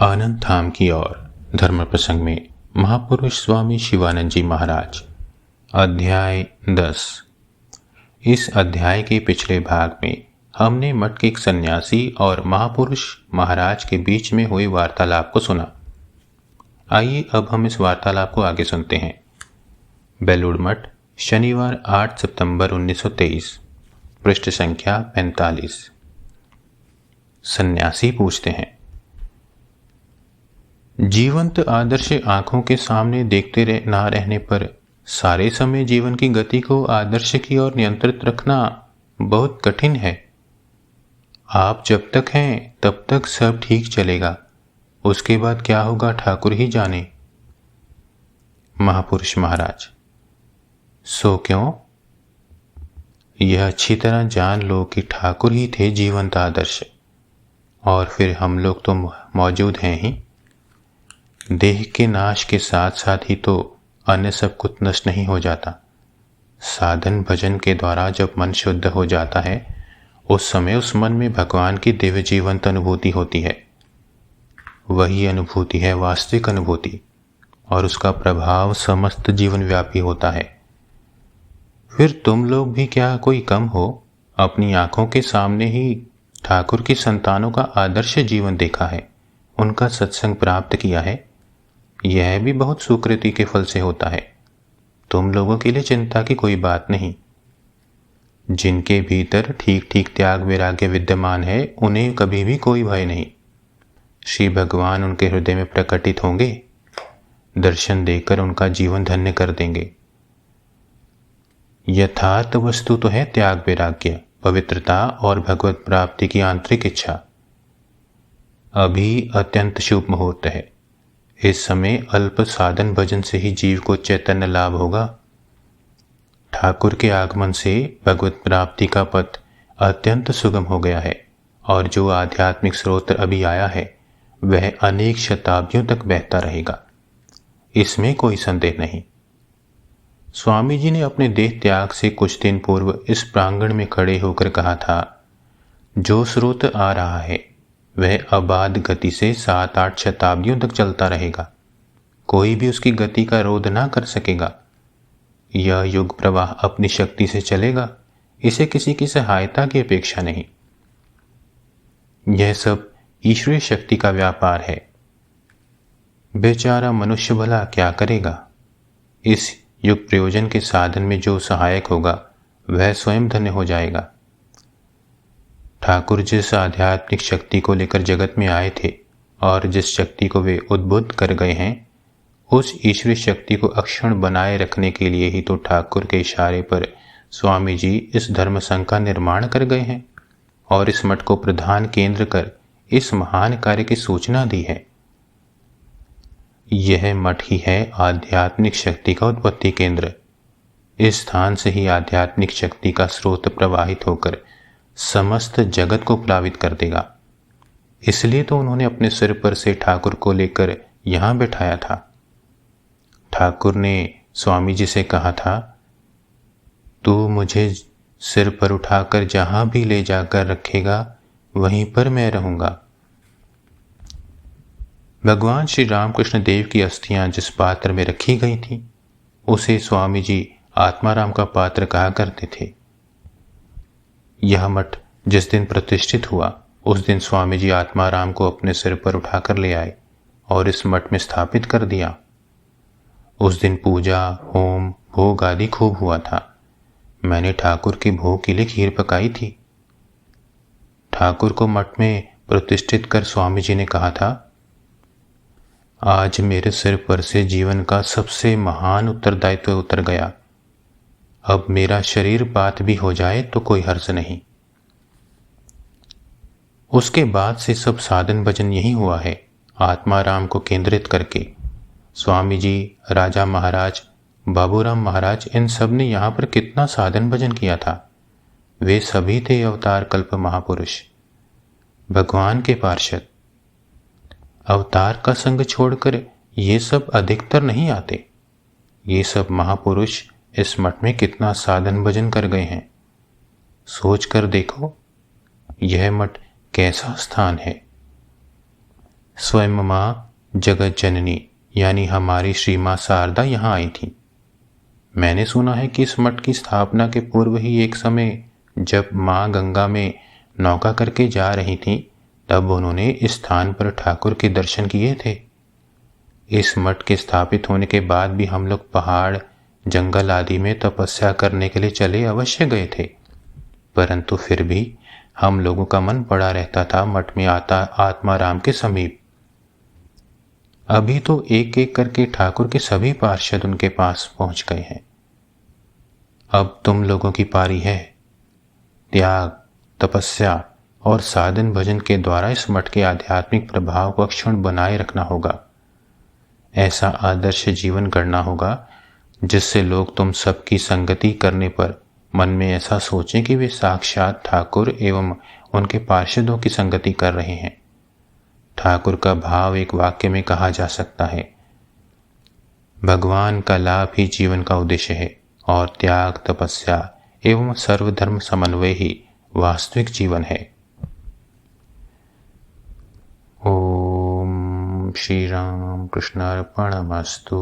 आनंद धाम की ओर धर्म प्रसंग में महापुरुष स्वामी शिवानंद जी महाराज। अध्याय 10। इस अध्याय के पिछले भाग में हमने मठ के एक सन्यासी और महापुरुष महाराज के बीच में हुई वार्तालाप को सुना। आइए अब हम इस वार्तालाप को आगे सुनते हैं। बेलूड़ मठ, शनिवार 8 सितंबर 1923, पृष्ठ संख्या 45। सन्यासी पूछते हैं, जीवंत आदर्श आंखों के सामने देखते ना रहने पर सारे समय जीवन की गति को आदर्श की ओर नियंत्रित रखना बहुत कठिन है। आप जब तक हैं तब तक सब ठीक चलेगा, उसके बाद क्या होगा ठाकुर ही जाने। महापुरुष महाराज, सो क्यों? यह अच्छी तरह जान लो कि ठाकुर ही थे जीवंत आदर्श, और फिर हम लोग तो मौजूद हैं ही। देह के नाश के साथ साथ ही तो अन्य सब कुछ नष्ट नहीं हो जाता। साधन भजन के द्वारा जब मन शुद्ध हो जाता है, उस समय उस मन में भगवान की दिव्य जीवंत अनुभूति होती है। वही अनुभूति है वास्तविक अनुभूति, और उसका प्रभाव समस्त जीवन व्यापी होता है। फिर तुम लोग भी क्या कोई कम हो? अपनी आंखों के सामने ही ठाकुर की संतानों का आदर्श जीवन देखा है, उनका सत्संग प्राप्त किया है। यह भी बहुत सुकृति के फल से होता है। तुम लोगों के लिए चिंता की कोई बात नहीं। जिनके भीतर ठीक ठीक त्याग वैराग्य विद्यमान है, उन्हें कभी भी कोई भय नहीं। श्री भगवान उनके हृदय में प्रकटित होंगे, दर्शन देकर उनका जीवन धन्य कर देंगे। यथार्थ वस्तु तो है त्याग वैराग्य, पवित्रता और भगवत प्राप्ति की आंतरिक इच्छा। अभी अत्यंत शुभ मुहूर्त है। इस समय अल्प साधन भजन से ही जीव को चैतन्य लाभ होगा। ठाकुर के आगमन से भगवत प्राप्ति का पथ अत्यंत सुगम हो गया है, और जो आध्यात्मिक स्रोत अभी आया है वह अनेक शताब्दियों तक बहता रहेगा, इसमें कोई संदेह नहीं। स्वामी जी ने अपने देह त्याग से कुछ दिन पूर्व इस प्रांगण में खड़े होकर कहा था, जो स्रोत आ रहा है वह अबाध गति से 7-8 शताब्दियों तक चलता रहेगा। कोई भी उसकी गति का रोध ना कर सकेगा। यह युग प्रवाह अपनी शक्ति से चलेगा, इसे किसी की सहायता की अपेक्षा नहीं। यह सब ईश्वरीय शक्ति का व्यापार है। बेचारा मनुष्य भला क्या करेगा? इस युग प्रयोजन के साधन में जो सहायक होगा वह स्वयं धन्य हो जाएगा। ठाकुर जिस आध्यात्मिक शक्ति को लेकर जगत में आए थे और जिस शक्ति को वे उद्बुद्ध कर गए हैं, उस ईश्वरीय शक्ति को अक्षुण्ण बनाए रखने के लिए ही तो ठाकुर के इशारे पर स्वामी जी इस धर्म संघ का निर्माण कर गए हैं और इस मठ को प्रधान केंद्र कर इस महान कार्य की सूचना दी है। यह मठ ही है आध्यात्मिक शक्ति का उत्पत्ति केंद्र। इस स्थान से ही आध्यात्मिक शक्ति का स्रोत प्रवाहित होकर समस्त जगत को प्लावित कर देगा। इसलिए तो उन्होंने अपने सिर पर से ठाकुर को लेकर यहां बैठाया था। ठाकुर ने स्वामी जी से कहा था, तू मुझे सिर पर उठाकर जहां भी ले जाकर रखेगा वहीं पर मैं रहूंगा। भगवान श्री रामकृष्ण देव की अस्थियां जिस पात्र में रखी गई थीं, उसे स्वामी जी आत्माराम का पात्र कहा करते थे। यह मठ जिस दिन प्रतिष्ठित हुआ, उस दिन स्वामी जी आत्माराम को अपने सिर पर उठाकर ले आए और इस मठ में स्थापित कर दिया। उस दिन पूजा, होम, भोग आदि खूब हुआ था। मैंने ठाकुर के भोग के लिए खीर पकाई थी। ठाकुर को मठ में प्रतिष्ठित कर स्वामी जी ने कहा था, आज मेरे सिर पर से जीवन का सबसे महान उत्तरदायित्व उतर गया। अब मेरा शरीर पात भी हो जाए तो कोई हर्ज नहीं। उसके बाद से सब साधन भजन यही हुआ है, आत्माराम को केंद्रित करके। स्वामी जी, राजा महाराज, बाबूराम महाराज, इन सब ने यहां पर कितना साधन भजन किया था। वे सभी थे अवतार कल्प महापुरुष, भगवान के पार्षद। अवतार का संग छोड़कर ये सब अधिकतर नहीं आते। ये सब महापुरुष इस मठ में कितना साधन भजन कर गए हैं। सोच कर देखो, यह मठ कैसा स्थान है। स्वयं माँ जगत जननी यानी हमारी श्री माँ शारदा यहाँ आई थी। मैंने सुना है कि इस मठ की स्थापना के पूर्व ही एक समय जब माँ गंगा में नौका करके जा रही थीं, तब उन्होंने इस स्थान पर ठाकुर के दर्शन किए थे। इस मठ के स्थापित होने के बाद भी हम लोग पहाड़ जंगल आदि में तपस्या करने के लिए चले अवश्य गए थे, परंतु फिर भी हम लोगों का मन पड़ा रहता था मठ में आत्माराम के समीप। अभी तो एक एक करके ठाकुर के सभी पार्षद उनके पास पहुंच गए हैं। अब तुम लोगों की पारी है। त्याग, तपस्या और साधन भजन के द्वारा इस मठ के आध्यात्मिक प्रभाव को अक्षुण्ण बनाए रखना होगा। ऐसा आदर्श जीवन करना होगा जिससे लोग तुम सबकी संगति करने पर मन में ऐसा सोचें कि वे साक्षात ठाकुर एवं उनके पार्षदों की संगति कर रहे हैं। ठाकुर का भाव एक वाक्य में कहा जा सकता है, भगवान का लाभ ही जीवन का उद्देश्य है और त्याग, तपस्या एवं सर्वधर्म समन्वय ही वास्तविक जीवन है। ओम श्री राम कृष्णार्पणमस्तु।